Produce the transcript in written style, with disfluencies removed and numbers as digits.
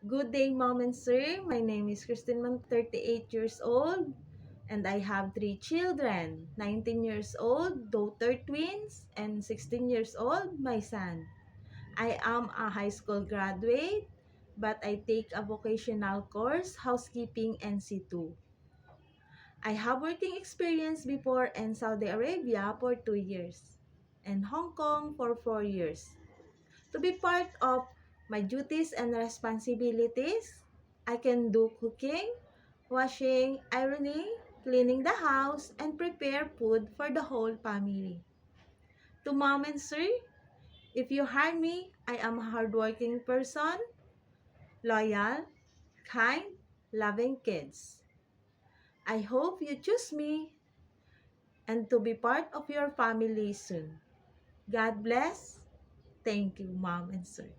Good day, Mom and Sir. My name is Christine Man, 38 years old, and I have three children, 19 years old, daughter twins, and 16 years old, my son. I am a high school graduate, but I take a vocational course, housekeeping NC2. I have working experience before in Saudi Arabia for 2 years and Hong Kong for 4 years. To be part of my duties and responsibilities, I can do cooking, washing, ironing, cleaning the house, and prepare food for the whole family. To Mom and Sir, if you hire me, I am a hardworking person, loyal, kind, loving kids. I hope you choose me and to be part of your family soon. God bless. Thank you, Mom and Sir.